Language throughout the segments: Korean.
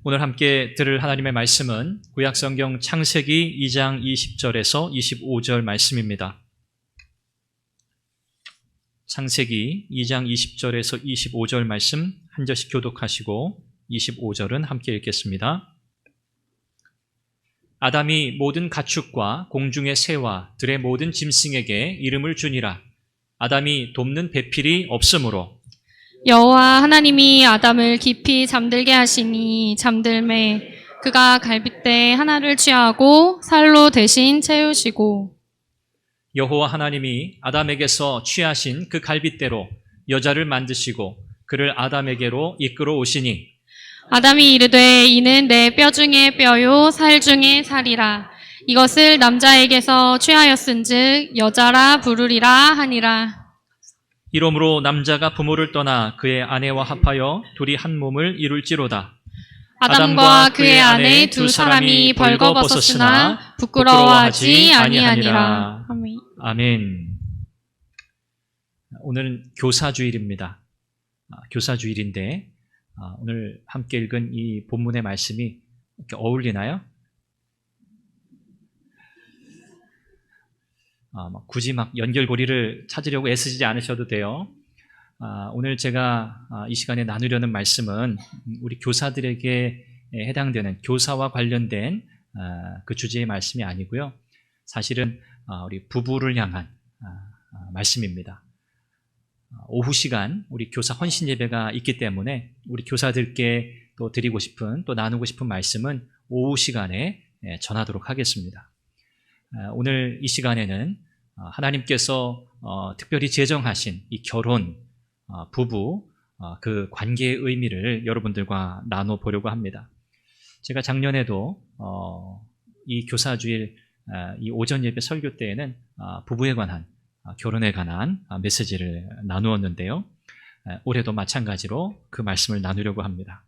오늘 함께 들을 하나님의 말씀은 구약성경 창세기 2장 20절에서 25절 말씀입니다. 창세기 2장 20절에서 25절 말씀 한 절씩 교독하시고 25절은 함께 읽겠습니다. 아담이 모든 가축과 공중의 새와 들의 모든 짐승에게 이름을 주니라. 아담이 돕는 배필이 없으므로 여호와 하나님이 아담을 깊이 잠들게 하시니 잠들매 그가 갈빗대 하나를 취하고 살로 대신 채우시고 여호와 하나님이 아담에게서 취하신 그 갈빗대로 여자를 만드시고 그를 아담에게로 이끌어 오시니 아담이 이르되 이는 내 뼈 중에 뼈요 살 중에 살이라. 이것을 남자에게서 취하였은즉 여자라 부르리라 하니라. 이러므로 남자가 부모를 떠나 그의 아내와 합하여 둘이 한 몸을 이룰지로다. 아담과 그의 아내 두 사람이 벌거벗었으나 부끄러워하지 아니하니라. 아멘. 아멘. 오늘은 교사주일입니다. 교사주일인데 오늘 함께 읽은 이 본문의 말씀이 이렇게 어울리나요? 굳이 막 연결고리를 찾으려고 애쓰지 않으셔도 돼요. 오늘 제가 이 시간에 나누려는 말씀은 우리 교사들에게 해당되는 교사와 관련된 그 주제의 말씀이 아니고요. 사실은 우리 부부를 향한 말씀입니다. 오후 시간 우리 교사 헌신 예배가 있기 때문에 우리 교사들께 또 드리고 싶은 또 나누고 싶은 말씀은 오후 시간에 전하도록 하겠습니다. 오늘 이 시간에는 하나님께서 특별히 제정하신 이 결혼, 부부, 그 관계의 의미를 여러분들과 나눠보려고 합니다. 제가 작년에도 이 교사주일 이 오전 예배 설교 때에는 부부에 관한, 결혼에 관한 메시지를 나누었는데요. 올해도 마찬가지로 그 말씀을 나누려고 합니다.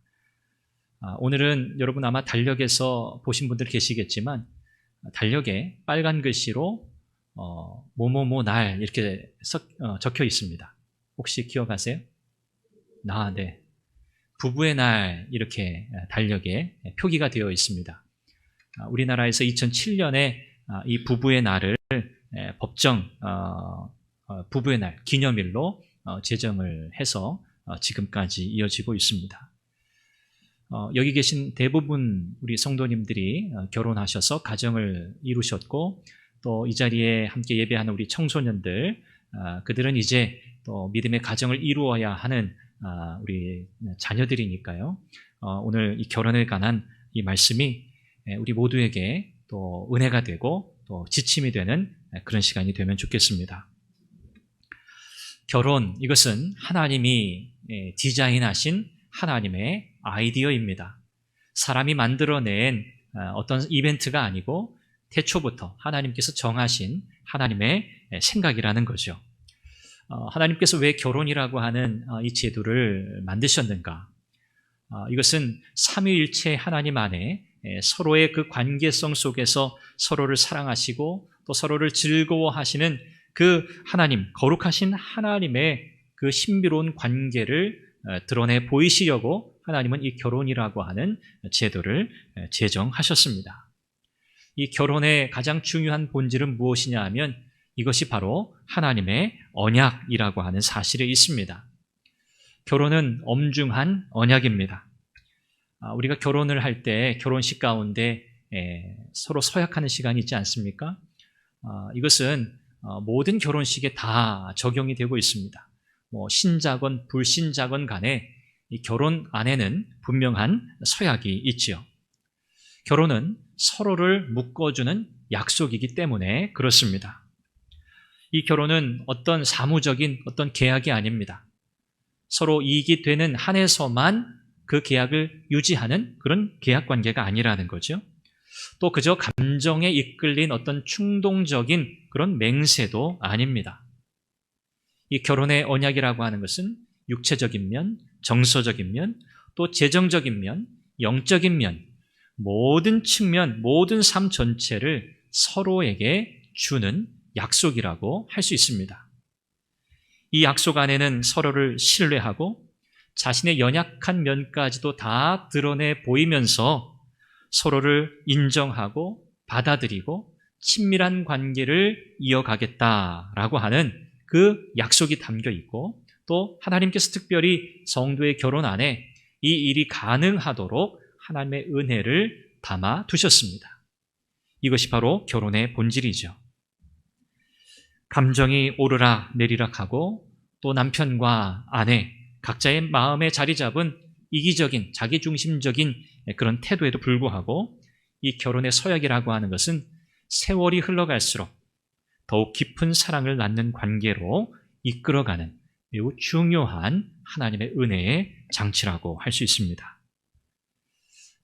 오늘은 여러분 아마 달력에서 보신 분들 계시겠지만 달력에 빨간 글씨로 뭐뭐뭐 날 이렇게 적혀 있습니다. 혹시 기억하세요? 네. 부부의 날 이렇게 달력에 표기가 되어 있습니다. 우리나라에서 2007년에 이 부부의 날을 법정 부부의 날 기념일로 제정을 해서 지금까지 이어지고 있습니다. 여기 계신 대부분 우리 성도님들이 결혼하셔서 가정을 이루셨고 또 이 자리에 함께 예배하는 우리 청소년들 그들은 이제 또 믿음의 가정을 이루어야 하는 우리 자녀들이니까요. 오늘 이 결혼에 관한 이 말씀이 우리 모두에게 또 은혜가 되고 또 지침이 되는 그런 시간이 되면 좋겠습니다. 결혼, 이것은 하나님이 디자인하신 하나님의 아이디어입니다. 사람이 만들어낸 어떤 이벤트가 아니고 태초부터 하나님께서 정하신 하나님의 생각이라는 거죠. 하나님께서 왜 결혼이라고 하는 이 제도를 만드셨는가? 이것은 삼위일체 하나님 안에 서로의 그 관계성 속에서 서로를 사랑하시고 또 서로를 즐거워하시는 그 하나님, 거룩하신 하나님의 그 신비로운 관계를 드러내 보이시려고 하나님은 이 결혼이라고 하는 제도를 제정하셨습니다. 이 결혼의 가장 중요한 본질은 무엇이냐 하면 이것이 바로 하나님의 언약이라고 하는 사실에 있습니다. 결혼은 엄중한 언약입니다. 우리가 결혼을 할 때 결혼식 가운데 서로 서약하는 시간이 있지 않습니까? 이것은 모든 결혼식에 다 적용이 되고 있습니다. 신자건 불신자건 간에 이 결혼 안에는 분명한 서약이 있지요. 결혼은 서로를 묶어주는 약속이기 때문에 그렇습니다. 이 결혼은 어떤 사무적인 어떤 계약이 아닙니다. 서로 이익이 되는 한에서만 그 계약을 유지하는 그런 계약 관계가 아니라는 거죠. 또 그저 감정에 이끌린 어떤 충동적인 그런 맹세도 아닙니다. 이 결혼의 언약이라고 하는 것은 육체적인 면, 정서적인 면, 또 재정적인 면, 영적인 면, 모든 측면, 모든 삶 전체를 서로에게 주는 약속이라고 할 수 있습니다. 이 약속 안에는 서로를 신뢰하고 자신의 연약한 면까지도 다 드러내 보이면서 서로를 인정하고 받아들이고 친밀한 관계를 이어가겠다라고 하는 그 약속이 담겨 있고, 또 하나님께서 특별히 성도의 결혼 안에 이 일이 가능하도록 하나님의 은혜를 담아 두셨습니다. 이것이 바로 결혼의 본질이죠. 감정이 오르락 내리락 하고, 또 남편과 아내 각자의 마음에 자리 잡은 이기적인 자기중심적인 그런 태도에도 불구하고, 이 결혼의 서약이라고 하는 것은 세월이 흘러갈수록 더욱 깊은 사랑을 낳는 관계로 이끌어가는 매우 중요한 하나님의 은혜의 장치라고 할 수 있습니다.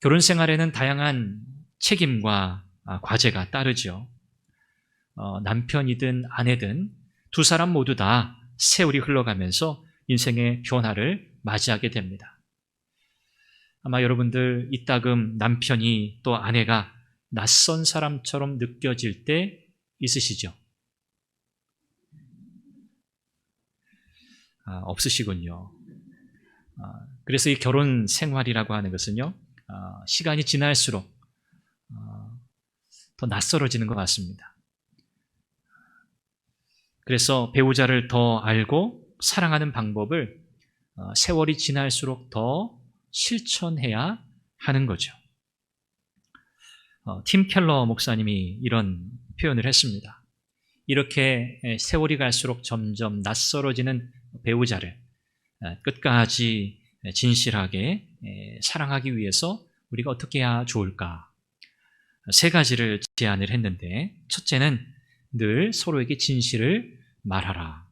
결혼 생활에는 다양한 책임과 과제가 따르죠. 남편이든 아내든 두 사람 모두 다 세월이 흘러가면서 인생의 변화를 맞이하게 됩니다. 아마 여러분들 이따금 남편이 또 아내가 낯선 사람처럼 느껴질 때 있으시죠? 없으시군요. 그래서 이 결혼 생활이라고 하는 것은요, 시간이 지날수록 더 낯설어지는 것 같습니다. 그래서 배우자를 더 알고 사랑하는 방법을 세월이 지날수록 더 실천해야 하는 거죠. 팀 켈러 목사님이 이런 표현을 했습니다. 이렇게 세월이 갈수록 점점 낯설어지는 배우자를 끝까지 진실하게 사랑하기 위해서 우리가 어떻게 해야 좋을까? 세 가지를 제안을 했는데, 첫째는 늘 서로에게 진실을 말하라.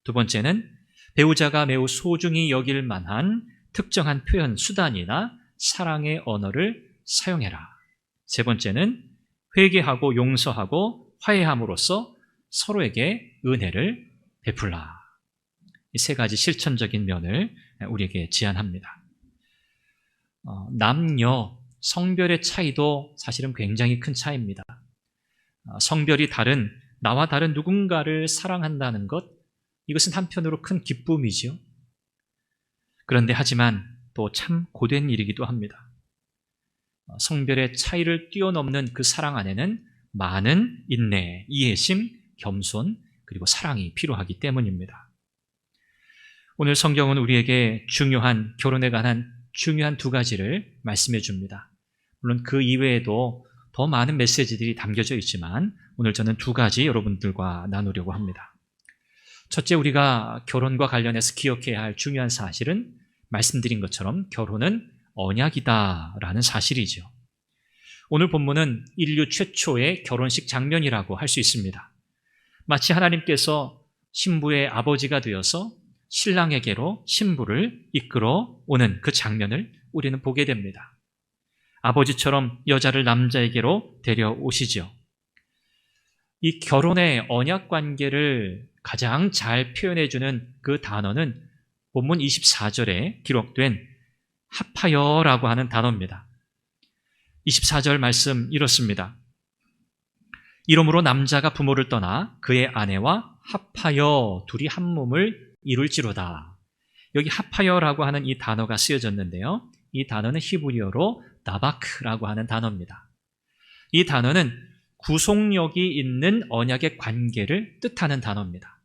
두 번째는 배우자가 매우 소중히 여길 만한 특정한 표현, 수단이나 사랑의 언어를 사용해라. 세 번째는 회개하고 용서하고 화해함으로써 서로에게 은혜를 베풀라. 이 세 가지 실천적인 면을 우리에게 제안합니다. 남녀, 성별의 차이도 사실은 굉장히 큰 차이입니다. 성별이 다른, 나와 다른 누군가를 사랑한다는 것, 이것은 한편으로 큰 기쁨이죠. 그런데 하지만 또 참 고된 일이기도 합니다. 성별의 차이를 뛰어넘는 그 사랑 안에는 많은 인내, 이해심, 겸손, 그리고 사랑이 필요하기 때문입니다. 오늘 성경은 우리에게 중요한 결혼에 관한 중요한 두 가지를 말씀해 줍니다. 물론 그 이외에도 더 많은 메시지들이 담겨져 있지만 오늘 저는 두 가지 여러분들과 나누려고 합니다. 첫째, 우리가 결혼과 관련해서 기억해야 할 중요한 사실은 말씀드린 것처럼 결혼은 언약이다라는 사실이죠. 오늘 본문은 인류 최초의 결혼식 장면이라고 할 수 있습니다. 마치 하나님께서 신부의 아버지가 되어서 신랑에게로 신부를 이끌어 오는 그 장면을 우리는 보게 됩니다. 아버지처럼 여자를 남자에게로 데려오시죠. 이 결혼의 언약 관계를 가장 잘 표현해주는 그 단어는 본문 24절에 기록된 합하여라고 하는 단어입니다. 24절 말씀 이렇습니다. 이러므로 남자가 부모를 떠나 그의 아내와 합하여 둘이 한 몸을 이룰지로다. 여기 합하여라고 하는 이 단어가 쓰여졌는데요. 이 단어는 히브리어로 나바크라고 하는 단어입니다. 이 단어는 구속력이 있는 언약의 관계를 뜻하는 단어입니다.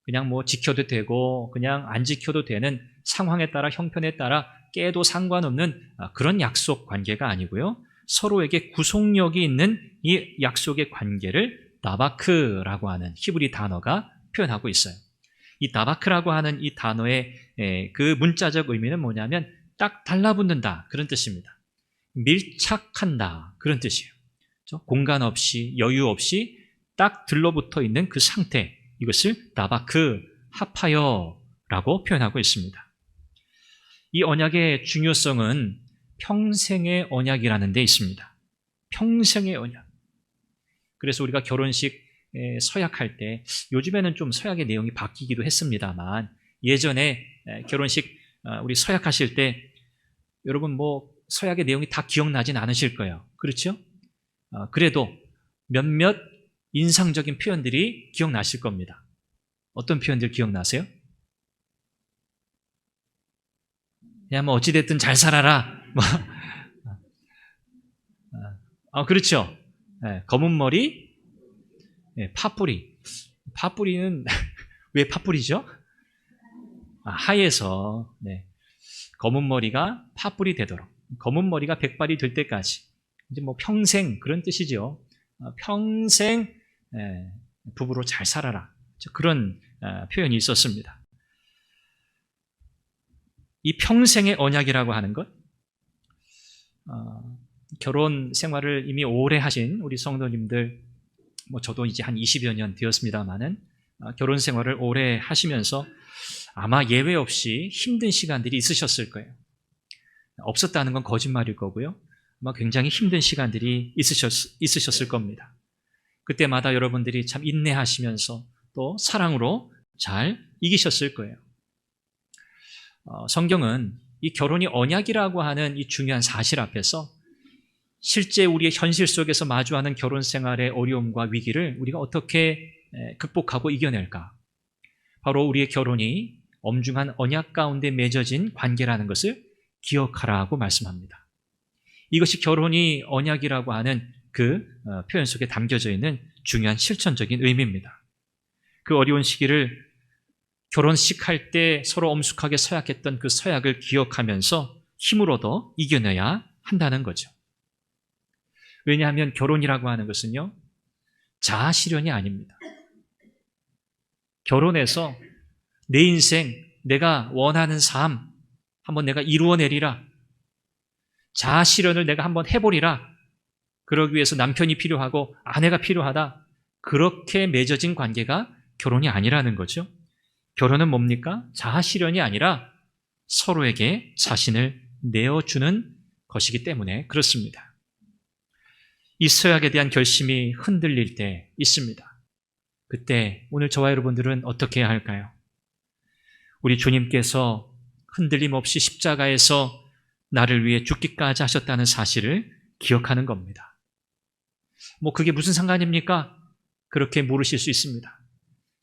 그냥 뭐 지켜도 되고 그냥 안 지켜도 되는 상황에 따라 형편에 따라 깨도 상관없는 그런 약속 관계가 아니고요. 서로에게 구속력이 있는 이 약속의 관계를 나바크라고 하는 히브리 단어가 표현하고 있어요. 이 나바크라고 하는 이 단어의 그 문자적 의미는 뭐냐면 딱 달라붙는다 그런 뜻입니다. 밀착한다 그런 뜻이에요. 공간 없이 여유 없이 딱 들러붙어 있는 그 상태, 이것을 나바크, 합하여라고 표현하고 있습니다. 이 언약의 중요성은 평생의 언약이라는 데 있습니다. 평생의 언약. 그래서 우리가 결혼식 서약할 때, 요즘에는 좀 서약의 내용이 바뀌기도 했습니다만 예전에 결혼식 우리 서약하실 때 여러분 뭐 서약의 내용이 다 기억나진 않으실 거예요. 그렇죠? 그래도 몇몇 인상적인 표현들이 기억나실 겁니다. 어떤 표현들 기억나세요? 야, 뭐 어찌됐든 잘 살아라. 그렇죠. 네, 검은 머리, 네, 파뿌리. 파뿌리는 왜 파뿌리죠? 하에서 네, 검은 머리가 파뿌리 되도록, 검은 머리가 백발이 될 때까지, 이제 뭐 평생 그런 뜻이죠. 평생 부부로 잘 살아라. 그런 표현이 있었습니다. 이 평생의 언약이라고 하는 것, 결혼 생활을 이미 오래 하신 우리 성도님들, 뭐 저도 이제 한 20여 년 되었습니다만은 결혼 생활을 오래 하시면서 아마 예외 없이 힘든 시간들이 있으셨을 거예요. 없었다는 건 거짓말일 거고요. 아마 굉장히 힘든 시간들이 있으셨을 겁니다. 그때마다 여러분들이 참 인내하시면서 또 사랑으로 잘 이기셨을 거예요. 성경은 이 결혼이 언약이라고 하는 이 중요한 사실 앞에서 실제 우리의 현실 속에서 마주하는 결혼 생활의 어려움과 위기를 우리가 어떻게 극복하고 이겨낼까? 바로 우리의 결혼이 엄중한 언약 가운데 맺어진 관계라는 것을 기억하라고 말씀합니다. 이것이 결혼이 언약이라고 하는 그 표현 속에 담겨져 있는 중요한 실천적인 의미입니다. 그 어려운 시기를 결혼식 할 때 서로 엄숙하게 서약했던 그 서약을 기억하면서 힘을 얻어 이겨내야 한다는 거죠. 왜냐하면 결혼이라고 하는 것은요, 자아 실현이 아닙니다. 결혼해서 내 인생, 내가 원하는 삶 한번 내가 이루어내리라. 자아 실현을 내가 한번 해보리라. 그러기 위해서 남편이 필요하고 아내가 필요하다. 그렇게 맺어진 관계가 결혼이 아니라는 거죠. 결혼은 뭡니까? 자아 실현이 아니라 서로에게 자신을 내어주는 것이기 때문에 그렇습니다. 이 서약에 대한 결심이 흔들릴 때 있습니다. 그때 오늘 저와 여러분들은 어떻게 해야 할까요? 우리 주님께서 흔들림 없이 십자가에서 나를 위해 죽기까지 하셨다는 사실을 기억하는 겁니다. 뭐 그게 무슨 상관입니까? 그렇게 물으실 수 있습니다.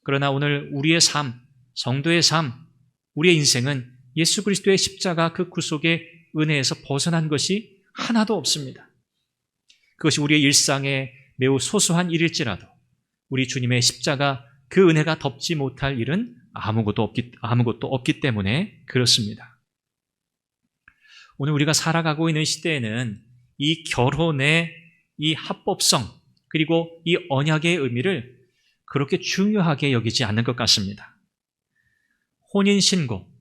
그러나 오늘 우리의 삶, 성도의 삶, 우리의 인생은 예수 그리스도의 십자가 그 구속의 은혜에서 벗어난 것이 하나도 없습니다. 그것이 우리의 일상에 매우 소소한 일일지라도 우리 주님의 십자가 그 은혜가 덮지 못할 일은 아무것도 없기 때문에 그렇습니다. 오늘 우리가 살아가고 있는 시대에는 이 결혼의 이 합법성 그리고 이 언약의 의미를 그렇게 중요하게 여기지 않는 것 같습니다. 혼인신고,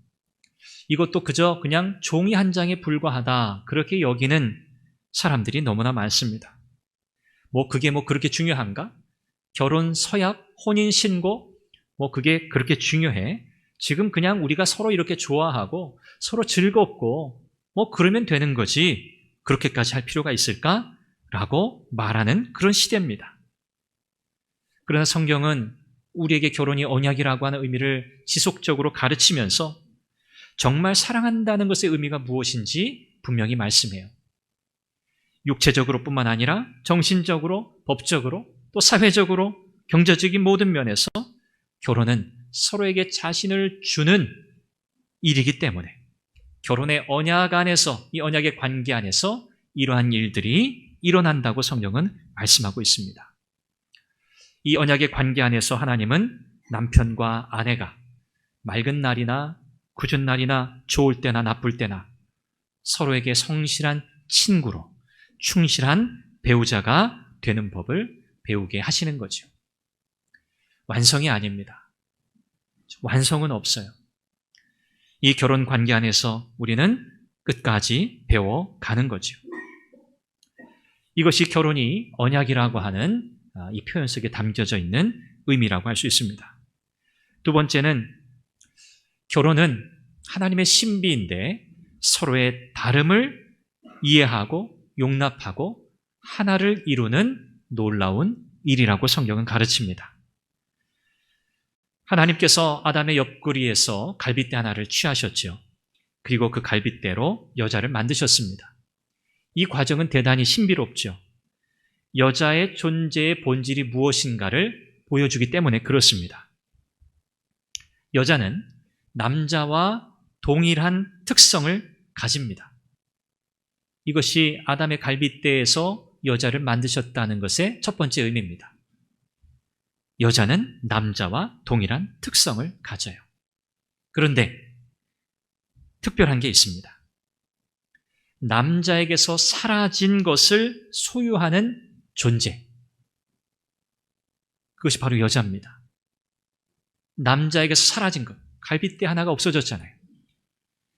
이것도 그냥 종이 한 장에 불과하다 그렇게 여기는 사람들이 너무나 많습니다. 그게 그렇게 중요한가? 결혼 서약, 혼인신고, 그게 그렇게 중요해? 지금 그냥 우리가 서로 이렇게 좋아하고 서로 즐겁고 그러면 되는 거지 그렇게까지 할 필요가 있을까? 라고 말하는 그런 시대입니다. 그러나 성경은 우리에게 결혼이 언약이라고 하는 의미를 지속적으로 가르치면서 정말 사랑한다는 것의 의미가 무엇인지 분명히 말씀해요. 육체적으로뿐만 아니라 정신적으로, 법적으로, 또 사회적으로, 경제적인 모든 면에서 결혼은 서로에게 자신을 주는 일이기 때문에 결혼의 언약 안에서, 이 언약의 관계 안에서 이러한 일들이 일어난다고 성경은 말씀하고 있습니다. 이 언약의 관계 안에서 하나님은 남편과 아내가 맑은 날이나 굳은 날이나 좋을 때나 나쁠 때나 서로에게 성실한 친구로 충실한 배우자가 되는 법을 배우게 하시는 거죠. 완성이 아닙니다. 완성은 없어요. 이 결혼 관계 안에서 우리는 끝까지 배워가는 거죠. 이것이 결혼이 언약이라고 하는 이 표현 속에 담겨져 있는 의미라고 할 수 있습니다. 두 번째는 결혼은 하나님의 신비인데 서로의 다름을 이해하고 용납하고 하나를 이루는 놀라운 일이라고 성경은 가르칩니다. 하나님께서 아담의 옆구리에서 갈빗대 하나를 취하셨죠. 그리고 그 갈빗대로 여자를 만드셨습니다. 이 과정은 대단히 신비롭죠. 여자의 존재의 본질이 무엇인가를 보여주기 때문에 그렇습니다. 여자는 남자와 동일한 특성을 가집니다. 이것이 아담의 갈빗대에서 여자를 만드셨다는 것의 첫 번째 의미입니다. 여자는 남자와 동일한 특성을 가져요. 그런데 특별한 게 있습니다. 남자에게서 사라진 것을 소유하는 존재. 그것이 바로 여자입니다. 남자에게서 사라진 것. 갈빗대 하나가 없어졌잖아요.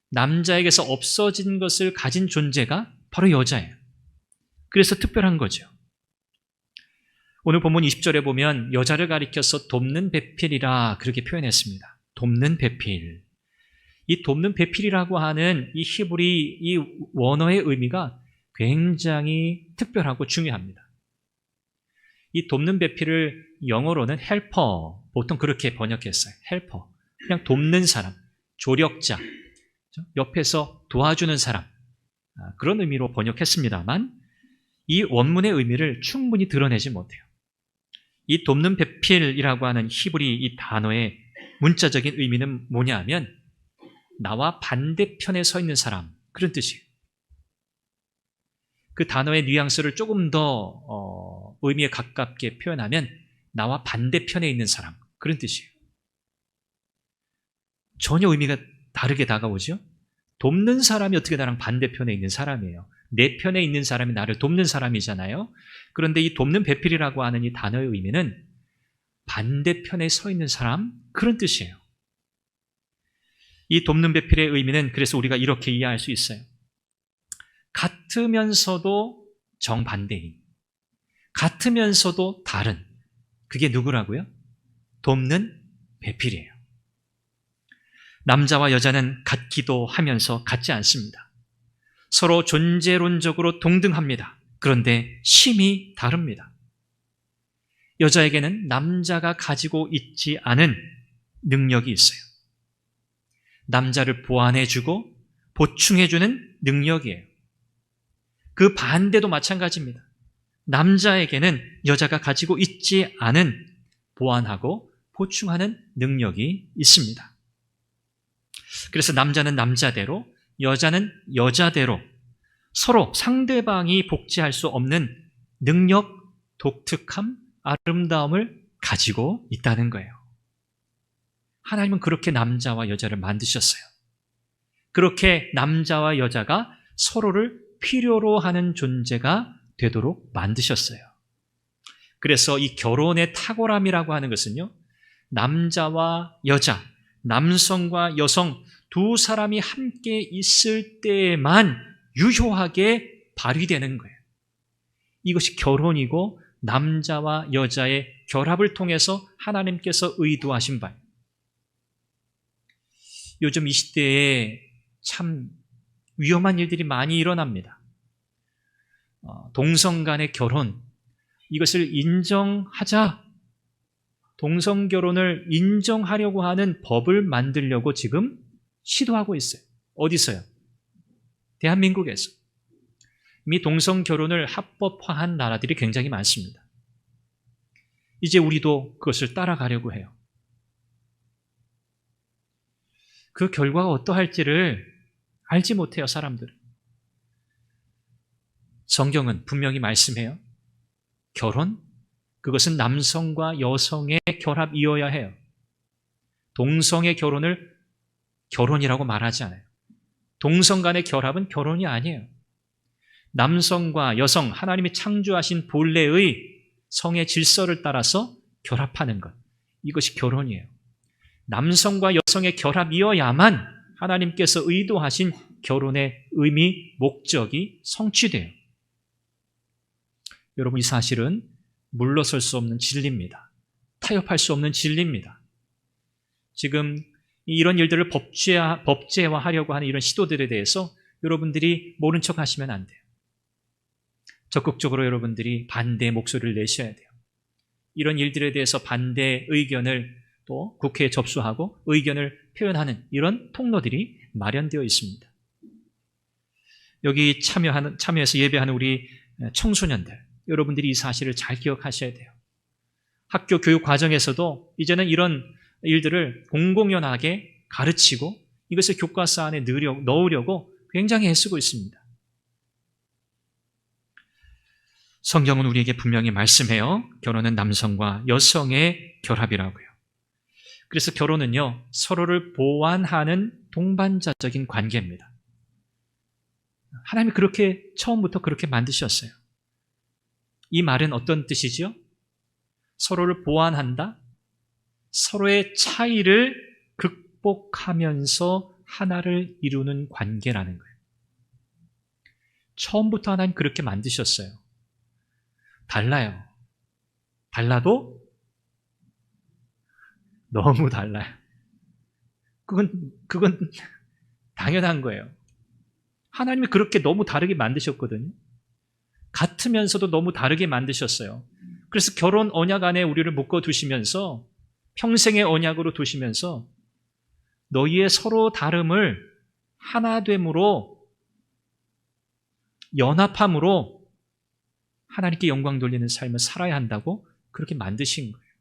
남자에게서 없어진 것을 가진 존재가 바로 여자예요. 그래서 특별한 거죠. 오늘 본문 20절에 보면 여자를 가리켜서 돕는 배필이라 그렇게 표현했습니다. 돕는 배필. 이 돕는 배필이라고 하는 이 히브리 이 원어의 의미가 굉장히 특별하고 중요합니다. 이 돕는 배필을 영어로는 헬퍼, 보통 그렇게 번역했어요. 헬퍼. 그냥 돕는 사람, 조력자, 옆에서 도와주는 사람, 그런 의미로 번역했습니다만 이 원문의 의미를 충분히 드러내지 못해요. 이 돕는 배필이라고 하는 히브리 이 단어의 문자적인 의미는 뭐냐 하면 나와 반대편에 서 있는 사람, 그런 뜻이에요. 그 단어의 뉘앙스를 조금 더 의미에 가깝게 표현하면 나와 반대편에 있는 사람, 그런 뜻이에요. 전혀 의미가 다르게 다가오죠. 돕는 사람이 어떻게 나랑 반대편에 있는 사람이에요. 내 편에 있는 사람이 나를 돕는 사람이잖아요. 그런데 이 돕는 배필이라고 하는 이 단어의 의미는 반대편에 서 있는 사람, 그런 뜻이에요. 이 돕는 배필의 의미는 그래서 우리가 이렇게 이해할 수 있어요. 같으면서도 정반대인, 같으면서도 다른, 그게 누구라고요? 돕는 배필이에요. 남자와 여자는 같기도 하면서 같지 않습니다. 서로 존재론적으로 동등합니다. 그런데 심히 다릅니다. 여자에게는 남자가 가지고 있지 않은 능력이 있어요. 남자를 보완해주고 보충해주는 능력이에요. 그 반대도 마찬가지입니다. 남자에게는 여자가 가지고 있지 않은 보완하고 보충하는 능력이 있습니다. 그래서 남자는 남자대로, 여자는 여자대로 서로 상대방이 복제할 수 없는 능력, 독특함, 아름다움을 가지고 있다는 거예요. 하나님은 그렇게 남자와 여자를 만드셨어요. 그렇게 남자와 여자가 서로를 필요로 하는 존재가 되도록 만드셨어요. 그래서 이 결혼의 탁월함이라고 하는 것은요, 남자와 여자, 남성과 여성 두 사람이 함께 있을 때만 유효하게 발휘되는 거예요. 이것이 결혼이고 남자와 여자의 결합을 통해서 하나님께서 의도하신 바예요. 요즘 이 시대에 참 위험한 일들이 많이 일어납니다. 동성 간의 결혼, 이것을 인정하자, 동성 결혼을 인정하려고 하는 법을 만들려고 지금 시도하고 있어요. 어디서요? 대한민국에서. 이미 동성 결혼을 합법화한 나라들이 굉장히 많습니다. 이제 우리도 그것을 따라가려고 해요. 그 결과가 어떠할지를 알지 못해요, 사람들은. 성경은 분명히 말씀해요. 결혼, 그것은 남성과 여성의 결합이어야 해요. 동성의 결혼을 결혼이라고 말하지 않아요. 동성 간의 결합은 결혼이 아니에요. 남성과 여성, 하나님이 창조하신 본래의 성의 질서를 따라서 결합하는 것, 이것이 결혼이에요. 남성과 여성의 결합이어야만 하나님께서 의도하신 결혼의 의미, 목적이 성취돼요. 여러분, 이 사실은 물러설 수 없는 진리입니다. 타협할 수 없는 진리입니다. 지금 이런 일들을 법제화하려고 하는 이런 시도들에 대해서 여러분들이 모른 척 하시면 안 돼요. 적극적으로 여러분들이 반대의 목소리를 내셔야 돼요. 이런 일들에 대해서 반대 의견을 또 국회에 접수하고 의견을 표현하는 이런 통로들이 마련되어 있습니다. 여기 참여해서 예배하는 우리 청소년들, 여러분들이 이 사실을 잘 기억하셔야 돼요. 학교 교육 과정에서도 이제는 이런 일들을 공공연하게 가르치고 이것을 교과서 안에 넣으려고 굉장히 애쓰고 있습니다. 성경은 우리에게 분명히 말씀해요. 결혼은 남성과 여성의 결합이라고요. 그래서 결혼은요, 서로를 보완하는 동반자적인 관계입니다. 하나님이 그렇게 처음부터 그렇게 만드셨어요. 이 말은 어떤 뜻이죠? 서로를 보완한다? 서로의 차이를 극복하면서 하나를 이루는 관계라는 거예요. 처음부터 하나님 그렇게 만드셨어요. 달라요. 달라도 너무 달라요. 그건 당연한 거예요. 하나님이 그렇게 너무 다르게 만드셨거든요. 같으면서도 너무 다르게 만드셨어요. 그래서 결혼 언약 안에 우리를 묶어두시면서 평생의 언약으로 두시면서 너희의 서로 다름을 하나됨으로, 연합함으로 하나님께 영광 돌리는 삶을 살아야 한다고 그렇게 만드신 거예요.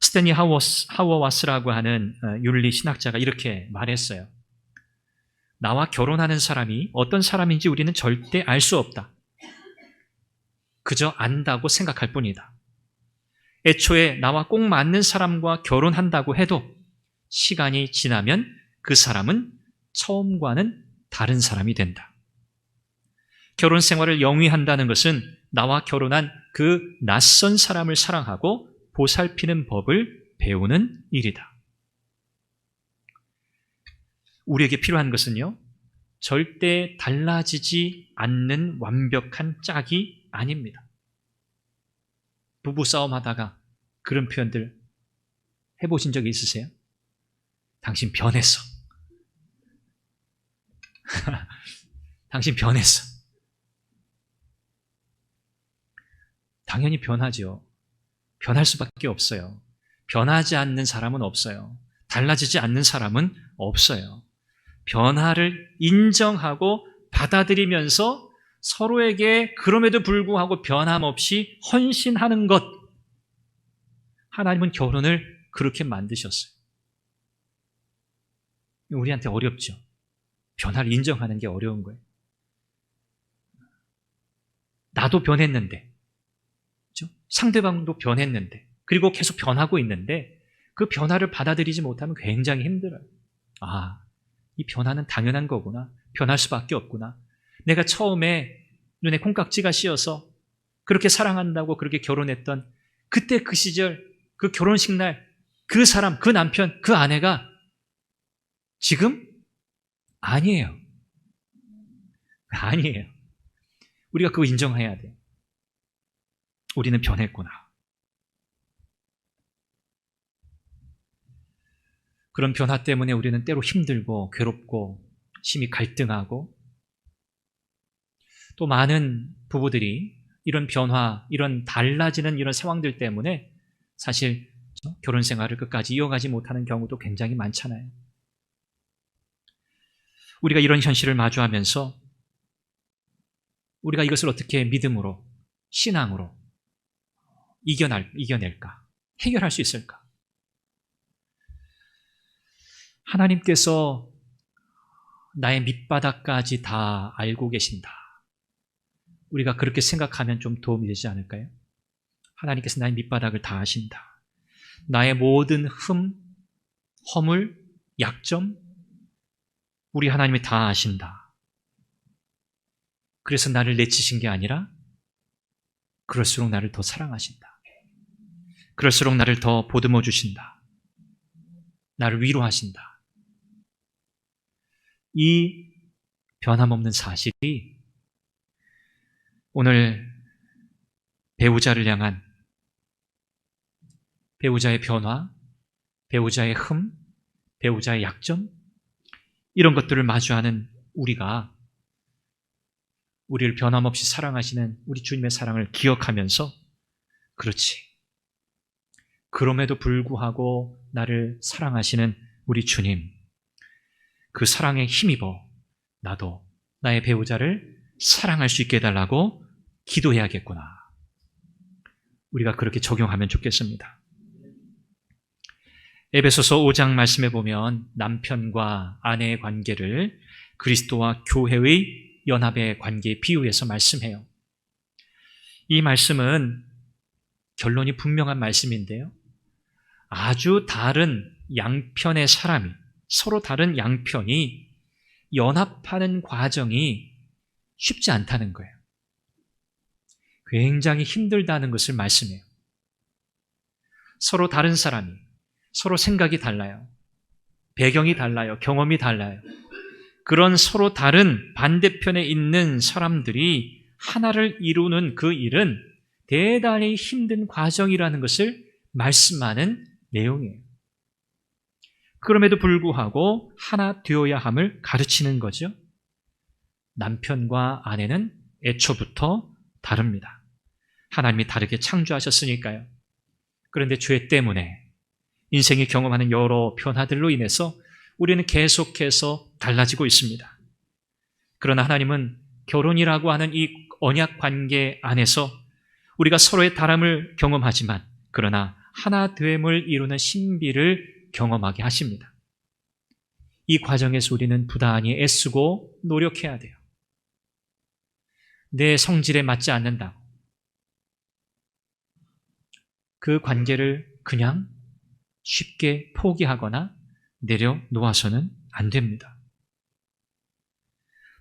스탠리 하워와스라고 하는 윤리 신학자가 이렇게 말했어요. 나와 결혼하는 사람이 어떤 사람인지 우리는 절대 알 수 없다. 그저 안다고 생각할 뿐이다. 애초에 나와 꼭 맞는 사람과 결혼한다고 해도 시간이 지나면 그 사람은 처음과는 다른 사람이 된다. 결혼 생활을 영위한다는 것은 나와 결혼한 그 낯선 사람을 사랑하고 보살피는 법을 배우는 일이다. 우리에게 필요한 것은요, 절대 달라지지 않는 완벽한 짝이 아닙니다. 부부싸움 하다가 그런 표현들 해보신 적이 있으세요? 당신 변했어. 당신 변했어. 당연히 변하죠. 변할 수밖에 없어요. 변하지 않는 사람은 없어요. 달라지지 않는 사람은 없어요. 변화를 인정하고 받아들이면서 서로에게 그럼에도 불구하고 변함없이 헌신하는 것. 하나님은 결혼을 그렇게 만드셨어요. 우리한테 어렵죠. 변화를 인정하는 게 어려운 거예요. 나도 변했는데, 그렇죠? 상대방도 변했는데, 그리고 계속 변하고 있는데 그 변화를 받아들이지 못하면 굉장히 힘들어요. 아, 이 변화는 당연한 거구나. 변할 수밖에 없구나. 내가 처음에 눈에 콩깍지가 씌어서 그렇게 사랑한다고 그렇게 결혼했던 그때 그 시절, 그 결혼식 날, 그 사람, 그 남편, 그 아내가 지금 아니에요. 아니에요. 우리가 그거 인정해야 돼요. 우리는 변했구나. 그런 변화 때문에 우리는 때로 힘들고 괴롭고 심히 갈등하고, 또 많은 부부들이 이런 변화, 이런 달라지는 이런 상황들 때문에 사실 결혼 생활을 끝까지 이어가지 못하는 경우도 굉장히 많잖아요. 우리가 이런 현실을 마주하면서 우리가 이것을 어떻게 믿음으로, 신앙으로 이겨낼까? 해결할 수 있을까? 하나님께서 나의 밑바닥까지 다 알고 계신다. 우리가 그렇게 생각하면 좀 도움이 되지 않을까요? 하나님께서 나의 밑바닥을 다 아신다. 나의 모든 허물, 약점, 우리 하나님이 다 아신다. 그래서 나를 내치신 게 아니라 그럴수록 나를 더 사랑하신다. 그럴수록 나를 더 보듬어 주신다. 나를 위로하신다. 이 변함없는 사실이 오늘 배우자를 향한 배우자의 변화, 배우자의 배우자의 약점, 이런 것들을 마주하는 우리가 우리를 변함없이 사랑하시는 우리 주님의 사랑을 기억하면서, 그렇지, 그럼에도 불구하고 나를 사랑하시는 우리 주님, 그 사랑에 힘입어 나도 나의 배우자를 사랑할 수 있게 해달라고 기도해야겠구나. 우리가 그렇게 적용하면 좋겠습니다. 에베소서 5장 말씀에 보면 남편과 아내의 관계를 그리스도와 교회의 연합의 관계에 비유해서 말씀해요. 이 말씀은 결론이 분명한 말씀인데요. 아주 다른 양편의 사람이, 서로 다른 양편이 연합하는 과정이 쉽지 않다는 거예요. 굉장히 힘들다는 것을 말씀해요. 서로 다른 사람이, 서로 생각이 달라요. 배경이 달라요. 경험이 달라요. 그런 서로 다른 반대편에 있는 사람들이 하나를 이루는 그 일은 대단히 힘든 과정이라는 것을 말씀하는 내용이에요. 그럼에도 불구하고 하나 되어야 함을 가르치는 거죠. 남편과 아내는 애초부터 다릅니다. 하나님이 다르게 창조하셨으니까요. 그런데 죄 때문에 인생이 경험하는 여러 변화들로 인해서 우리는 계속해서 달라지고 있습니다. 그러나 하나님은 결혼이라고 하는 이 언약 관계 안에서 우리가 서로의 다름을 경험하지만 그러나 하나됨을 이루는 신비를 경험하게 하십니다. 이 과정에서 우리는 부단히 애쓰고 노력해야 돼요. 내 성질에 맞지 않는다고 그 관계를 그냥 쉽게 포기하거나 내려놓아서는 안 됩니다.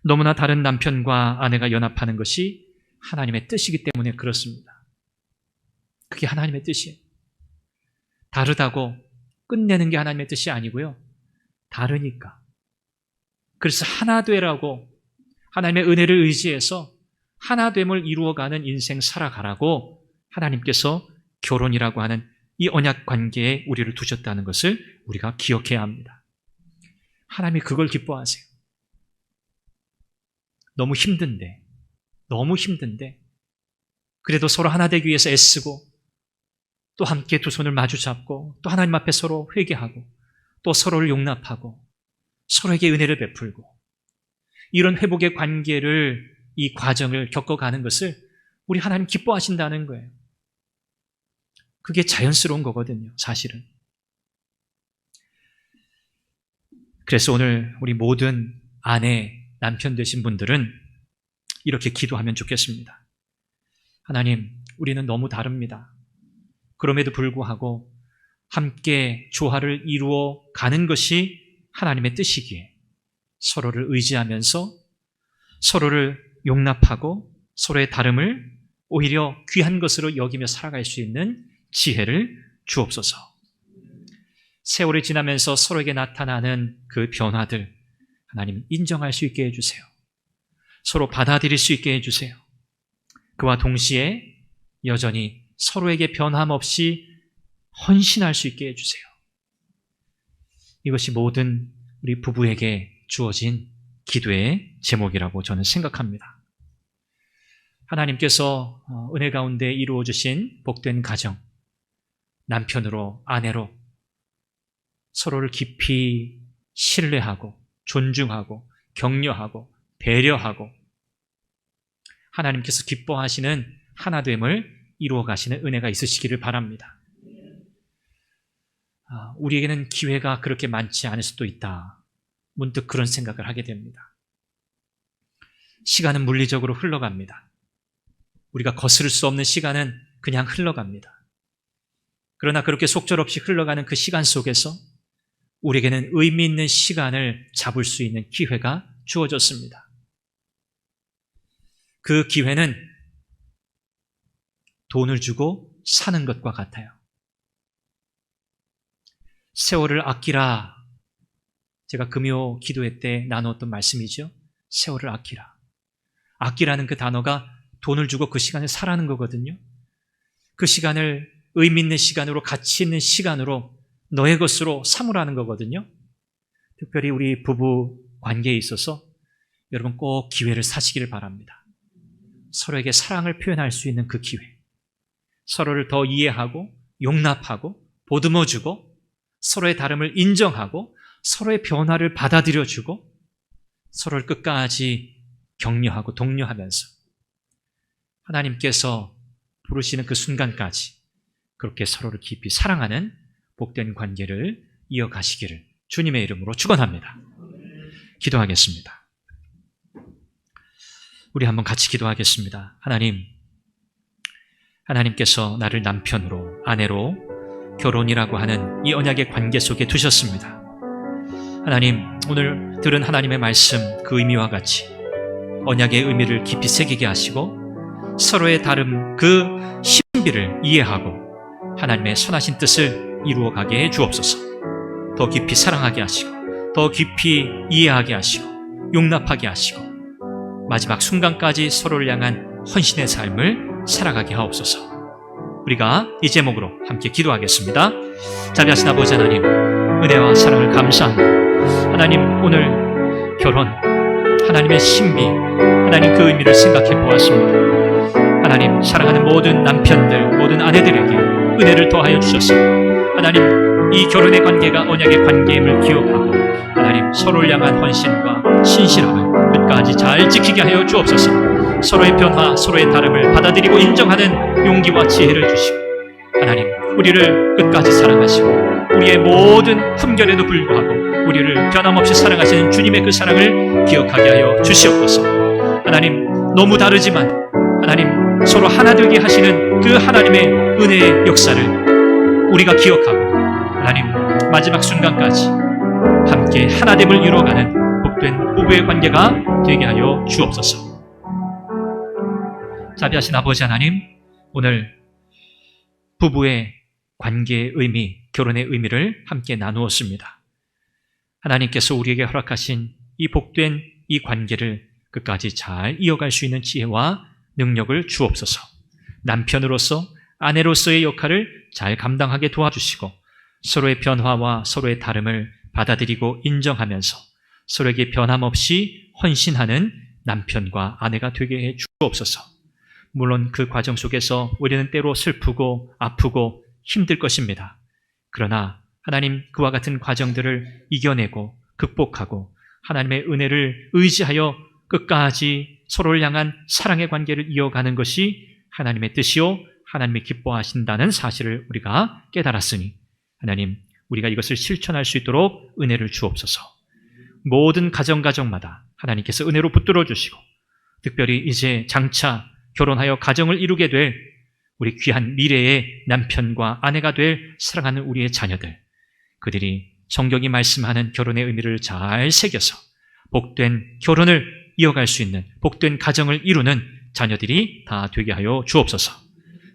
너무나 다른 남편과 아내가 연합하는 것이 하나님의 뜻이기 때문에 그렇습니다. 그게 하나님의 뜻이에요. 다르다고 끝내는 게 하나님의 뜻이 아니고요. 다르니까. 그래서 하나 되라고 하나님의 은혜를 의지해서 하나됨을 이루어가는 인생 살아가라고 하나님께서 결혼이라고 하는 이 언약 관계에 우리를 두셨다는 것을 우리가 기억해야 합니다. 하나님이 그걸 기뻐하세요. 너무 힘든데 그래도 서로 하나 되기 위해서 애쓰고 또 함께 두 손을 마주 잡고 또 하나님 앞에 서로 회개하고 또 서로를 용납하고 서로에게 은혜를 베풀고 이런 회복의 관계를 이 과정을 겪어가는 것을 우리 하나님 기뻐하신다는 거예요. 그게 자연스러운 거거든요, 사실은. 그래서 오늘 우리 모든 아내, 남편 되신 분들은 이렇게 기도하면 좋겠습니다. 하나님, 우리는 너무 다릅니다. 그럼에도 불구하고 함께 조화를 이루어 가는 것이 하나님의 뜻이기에 서로를 의지하면서 서로를 용납하고 서로의 다름을 오히려 귀한 것으로 여기며 살아갈 수 있는 지혜를 주옵소서. 세월이 지나면서 서로에게 나타나는 그 변화들 하나님 인정할 수 있게 해주세요. 서로 받아들일 수 있게 해주세요. 그와 동시에 여전히 서로에게 변함없이 헌신할 수 있게 해주세요. 이것이 모든 우리 부부에게 주어진 기도의 제목이라고 저는 생각합니다. 하나님께서 은혜 가운데 이루어 주신 복된 가정, 남편으로 아내로 서로를 깊이 신뢰하고 존중하고 격려하고 배려하고 하나님께서 기뻐하시는 하나됨을 이루어 가시는 은혜가 있으시기를 바랍니다. 우리에게는 기회가 그렇게 많지 않을 수도 있다. 문득 그런 생각을 하게 됩니다. 시간은 물리적으로 흘러갑니다. 우리가 거스를 수 없는 시간은 그냥 흘러갑니다. 그러나 그렇게 속절없이 흘러가는 그 시간 속에서 우리에게는 의미 있는 시간을 잡을 수 있는 기회가 주어졌습니다. 그 기회는 돈을 주고 사는 것과 같아요. 세월을 아끼라. 제가 금요 기도회 때 나누었던 말씀이죠. 세월을 아끼라. 아끼라는 그 단어가 돈을 주고 그 시간을 사라는 거거든요. 그 시간을 의미 있는 시간으로, 가치 있는 시간으로 너의 것으로 삼으라는 거거든요. 특별히 우리 부부 관계에 있어서 여러분 꼭 기회를 사시기를 바랍니다. 서로에게 사랑을 표현할 수 있는 그 기회, 서로를 더 이해하고 용납하고 보듬어주고 서로의 다름을 인정하고 서로의 변화를 받아들여주고 서로를 끝까지 격려하고 독려하면서 하나님께서 부르시는 그 순간까지 그렇게 서로를 깊이 사랑하는 복된 관계를 이어가시기를 주님의 이름으로 축원합니다. 기도하겠습니다. 우리 한번 같이 기도하겠습니다. 하나님께서 나를 남편으로, 아내로 결혼이라고 하는 이 언약의 관계 속에 두셨습니다. 하나님, 오늘 들은 하나님의 말씀 그 의미와 같이 언약의 의미를 깊이 새기게 하시고 서로의 다름 그 신비를 이해하고 하나님의 선하신 뜻을 이루어가게 해 주옵소서. 더 깊이 사랑하게 하시고 더 깊이 이해하게 하시고 용납하게 하시고 마지막 순간까지 서로를 향한 헌신의 삶을 살아가게 하옵소서. 우리가 이 제목으로 함께 기도하겠습니다. 자비하신 아버지 하나님, 은혜와 사랑을 감사합니다. 하나님, 오늘 결혼, 하나님의 신비, 하나님 그 의미를 생각해 보았습니다. 하나님, 사랑하는 모든 남편들, 모든 아내들에게 은혜를 더하여 주셔서 하나님, 이 결혼의 관계가 언약의 관계임을 기억하고 하나님, 서로를 향한 헌신과 신실함을 끝까지 잘 지키게 하여 주옵소서. 서로의 변화, 서로의 다름을 받아들이고 인정하는 용기와 지혜를 주시고 하나님, 우리를 끝까지 사랑하시고 우리의 모든 흠결에도 불구하고 우리를 변함없이 사랑하시는 주님의 그 사랑을 기억하게 하여 주시옵소서. 하나님, 너무 다르지만 하나님, 서로 하나 되게 하시는 그 하나님의 은혜의 역사를 우리가 기억하고 하나님, 마지막 순간까지 함께 하나됨을 이루어가는 복된 부부의 관계가 되게 하여 주옵소서. 자비하신 아버지 하나님, 오늘 부부의 관계의 의미, 결혼의 의미를 함께 나누었습니다. 하나님께서 우리에게 허락하신 이 복된 이 관계를 끝까지 잘 이어갈 수 있는 지혜와 능력을 주옵소서. 남편으로서, 아내로서의 역할을 잘 감당하게 도와주시고 서로의 변화와 서로의 다름을 받아들이고 인정하면서 서로에게 변함없이 헌신하는 남편과 아내가 되게 해 주옵소서. 물론 그 과정 속에서 우리는 때로 슬프고 아프고 힘들 것입니다. 그러나 하나님, 그와 같은 과정들을 이겨내고 극복하고 하나님의 은혜를 의지하여 끝까지 서로를 향한 사랑의 관계를 이어가는 것이 하나님의 뜻이요 하나님이 기뻐하신다는 사실을 우리가 깨달았으니 하나님, 우리가 이것을 실천할 수 있도록 은혜를 주옵소서. 모든 가정마다 하나님께서 은혜로 붙들어 주시고 특별히 이제 장차 결혼하여 가정을 이루게 될 우리 귀한 미래의 남편과 아내가 될 사랑하는 우리의 자녀들, 그들이 성경이 말씀하는 결혼의 의미를 잘 새겨서 복된 결혼을 이어갈 수 있는 복된 가정을 이루는 자녀들이 다 되게 하여 주옵소서.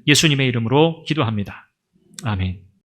예수님의 이름으로 기도합니다. 아멘.